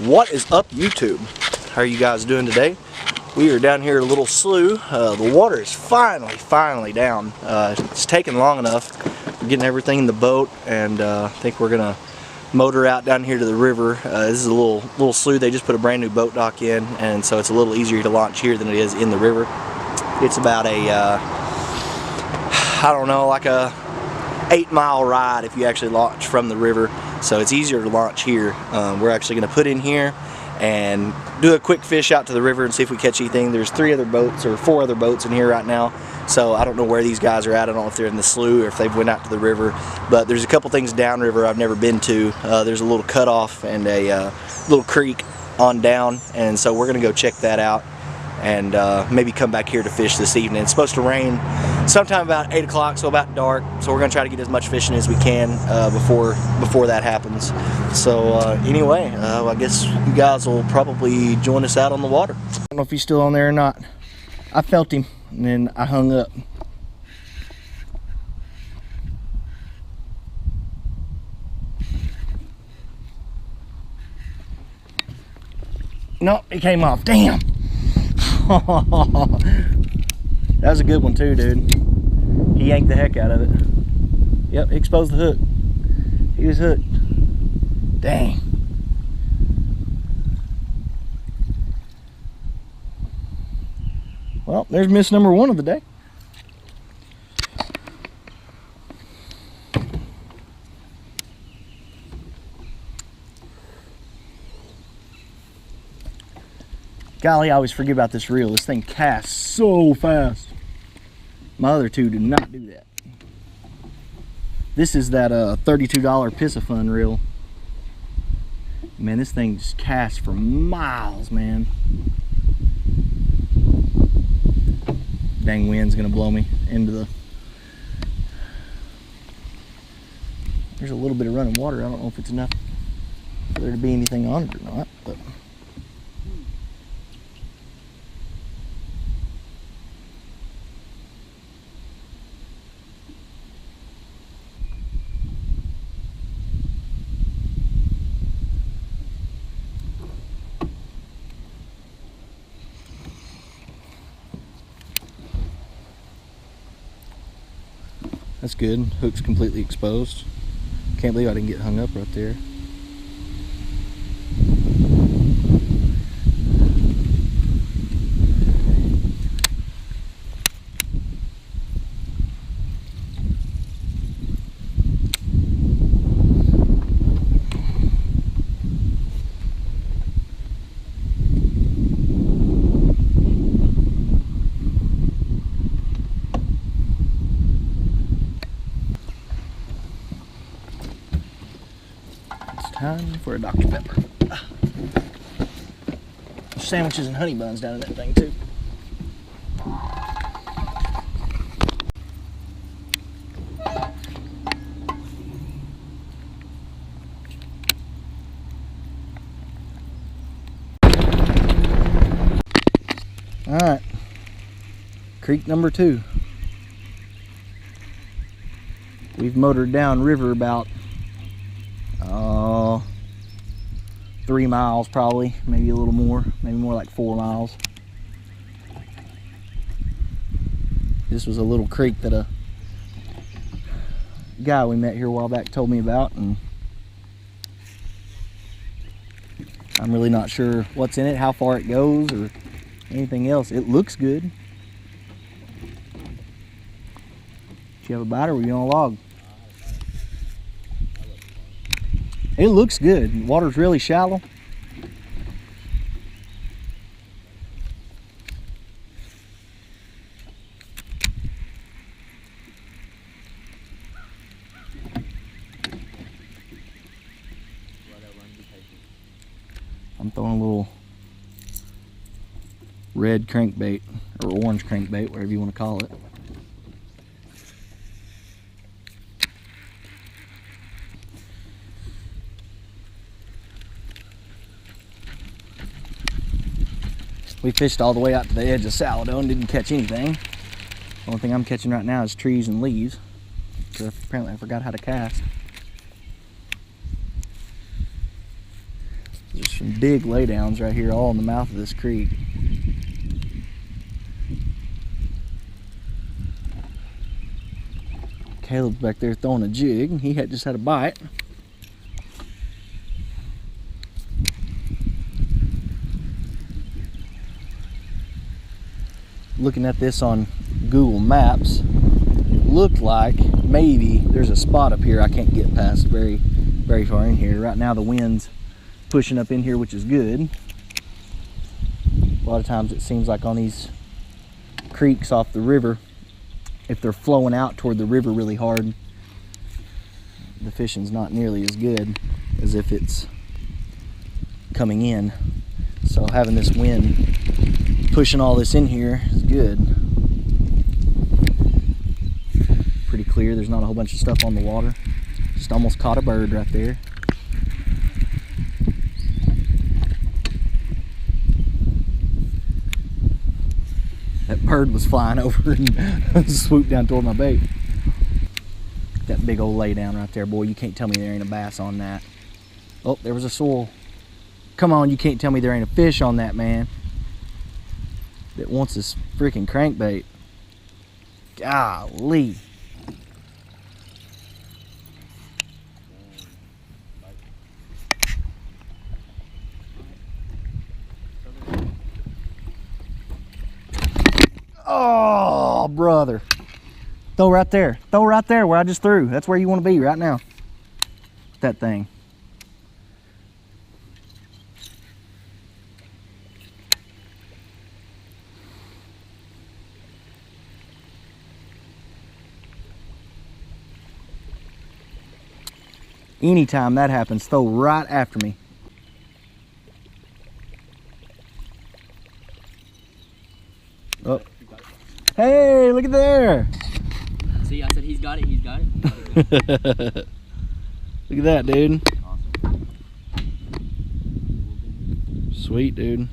What is up, YouTube? How are you guys doing today? We are down here at a little slough. The water is finally down. It's taken long enough. We're getting everything in the boat, and I think we're gonna motor out down here to the river. This is a little slough. They just put a brand new boat dock in, and so it's a little easier to launch here than it is in the river. It's about a I don't know, like a 8-mile ride if you actually launch from the river. So it's easier to launch here. We're actually going to put in here and do a quick fish out to the river and see if we catch anything. There's 4 other boats in here right now, so I don't know where these guys are at. I don't know if they're in the slough or if they've went out to the river, but there's a couple things downriver I've never been to. There's a little cutoff and a little creek on down, and so we're going to go check that out and maybe come back here to fish this evening. It's supposed to rain sometime about 8 o'clock, so about dark, so we're going to try to get as much fishing as we can before that happens. So anyway, I guess you guys will probably join us out on the water. I don't know if he's still on there or not. I felt him and then I hung up. Nope, it came off. Damn! That was a good one too, dude. He yanked the heck out of it. Yep, he exposed the hook. He was hooked. Dang. Well, there's miss number 1 of the day. Golly, I always forget about this reel. This thing casts so fast. My other two do not do that. This is that $32 Piscifun reel. Man, this thing just casts for miles, man. Dang wind's gonna blow me into the... There's a little bit of running water. I don't know if it's enough for there to be anything on it or not, but... That's good. Hook's completely exposed. Can't believe I didn't get hung up right there. Time for a Dr. Pepper. Sandwiches and honey buns down in that thing too. Alright. Creek number 2. We've motored down river about 3 miles probably, maybe a little more, maybe more like 4 miles. This was a little creek that a guy we met here a while back told me about, and I'm really not sure what's in it, how far it goes, or anything else. It looks good. Did you have a bite, or were you on a log? It looks good. Water's really shallow. I'm throwing a little red crankbait, or orange crankbait, whatever you want to call it. We fished all the way out to the edge of Salado and didn't catch anything. The only thing I'm catching right now is trees and leaves. So apparently I forgot how to cast. There's some big laydowns right here, all in the mouth of this creek. Caleb's back there throwing a jig. He just had a bite. Looking at this on Google Maps, it looked like maybe there's a spot up here I can't get past very far in here. Right now the wind's pushing up in here, which is good. A lot of times it seems like on these creeks off the river, if they're flowing out toward the river really hard, the fishing's not nearly as good as if it's coming in. So having this wind pushing all this in here is good. Pretty clear, there's not a whole bunch of stuff on the water. Just almost caught a bird right there. That bird was flying over and swooped down toward my bait. That big old lay down right there, boy. You can't tell me there ain't a bass on that. Oh, there was a sorrel. Come on, you can't tell me there ain't a fish on that, man. That wants this freaking crankbait. Golly. Oh, brother. Throw right there. Throw right there where I just threw. That's where you want to be right now. That thing. Anytime that happens, throw right after me. Oh. Hey, look at there. See, I said he's got it, he's got it. Look at that, dude. Awesome. Sweet, dude.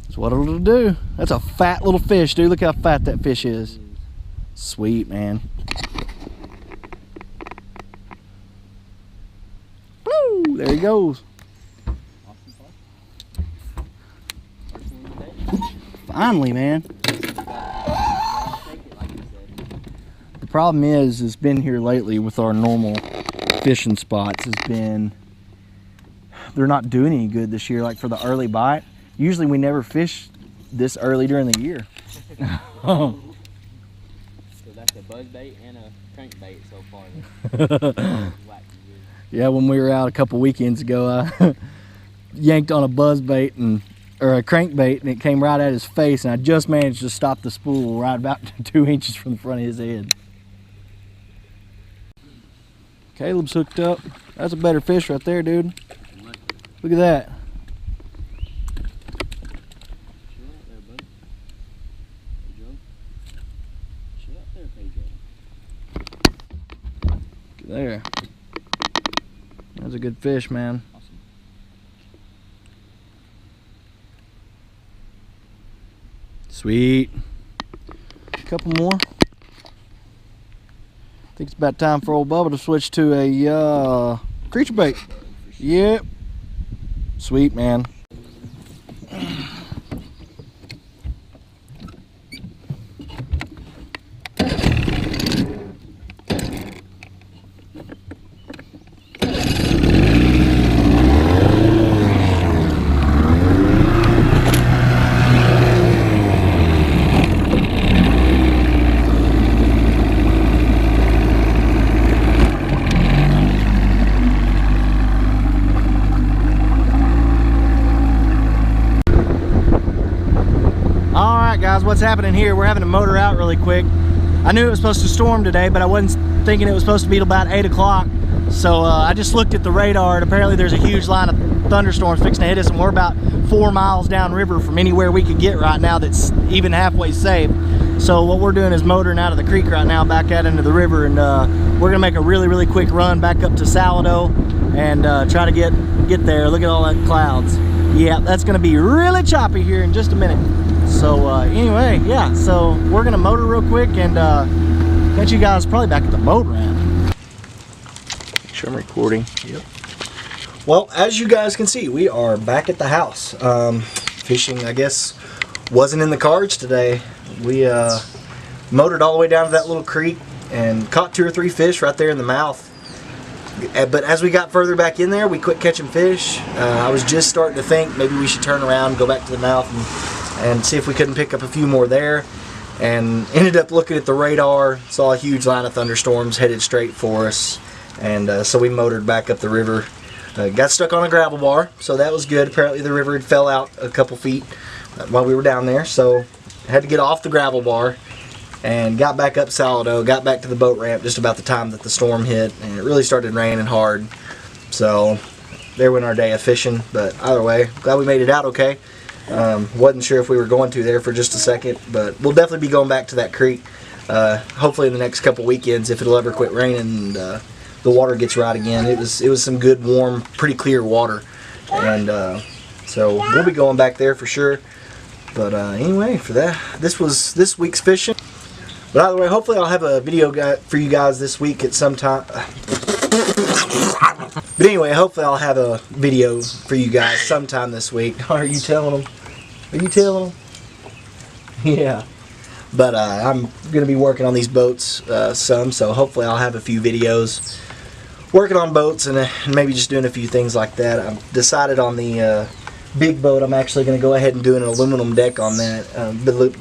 That's what it'll do. That's a fat little fish, dude. Look how fat that fish is. Sweet, man. Woo! There he goes. Finally, man. The problem is been here lately with our normal fishing spots has been they're not doing any good this year. Like for the early bite, usually we never fish this early during the year. So that's a buzz bait and a crankbait so far. Yeah, when we were out a couple weekends ago, I yanked on a buzz bait or a crankbait, and it came right at his face, and I just managed to stop the spool right about 2 inches from the front of his head. Caleb's hooked up. That's a better fish right there, dude. Look at that. There. That's a good fish, man. Awesome. Sweet. A couple more. I think it's about time for old Bubba to switch to a creature bait. Yep. Sweet, man. Guys, what's happening here? We're having to motor out really quick. I knew it was supposed to storm today, but I wasn't thinking it was supposed to be till about 8 o'clock. So I just looked at the radar, and apparently there's a huge line of thunderstorms fixing to hit us, and we're about 4 miles downriver from anywhere we could get right now that's even halfway safe. So what we're doing is motoring out of the creek right now back out into the river, and we're gonna make a really quick run back up to Salado and try to get there. Look at all that clouds. Yeah, that's gonna be really choppy here in just a minute. So anyway, yeah, so we're gonna motor real quick and catch you guys probably back at the boat ramp. Make sure I'm recording. Yep. Well, as you guys can see, we are back at the house. Fishing, I guess, wasn't in the cards today. We motored all the way down to that little creek and caught 2 or 3 fish right there in the mouth. But as we got further back in there, we quit catching fish. I was just starting to think maybe we should turn around, go back to the mouth, and see if we couldn't pick up a few more there. And ended up looking at the radar, saw a huge line of thunderstorms headed straight for us. And so we motored back up the river. Got stuck on a gravel bar, so that was good. Apparently the river had fell out a couple feet while we were down there, so had to get off the gravel bar and got back up Salado, got back to the boat ramp just about the time that the storm hit, and it really started raining hard. So there went our day of fishing, but either way, glad we made it out okay. Wasn't sure if we were going to there for just a second, but we'll definitely be going back to that creek hopefully in the next couple weekends if it'll ever quit raining and the water gets right again. It was some good, warm, pretty clear water, and so we'll be going back there for sure. But anyway, for that, this was this week's fishing. But either way, hopefully I'll have a video for you guys this week at some time. But anyway, hopefully I'll have a video for you guys sometime this week. Are you telling them? Are you telling them? Yeah. But I'm going to be working on these boats some, so hopefully I'll have a few videos working on boats and maybe just doing a few things like that. I've decided on the big boat I'm actually going to go ahead and do an aluminum deck on that.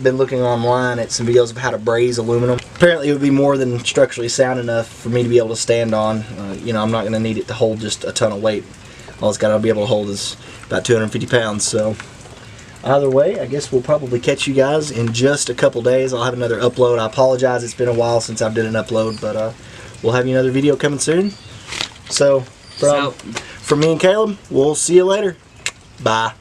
Been looking online at some videos of how to braze aluminum. Apparently it would be more than structurally sound enough for me to be able to stand on. You know, I'm not going to need it to hold just a ton of weight. All it's got to be able to hold is about 250 pounds. So either way, I guess we'll probably catch you guys in just a couple days. I'll have another upload. I apologize, it's been a while since I've done an upload, but we'll have you another video coming soon. So from me and Caleb, we'll see you later. Bye.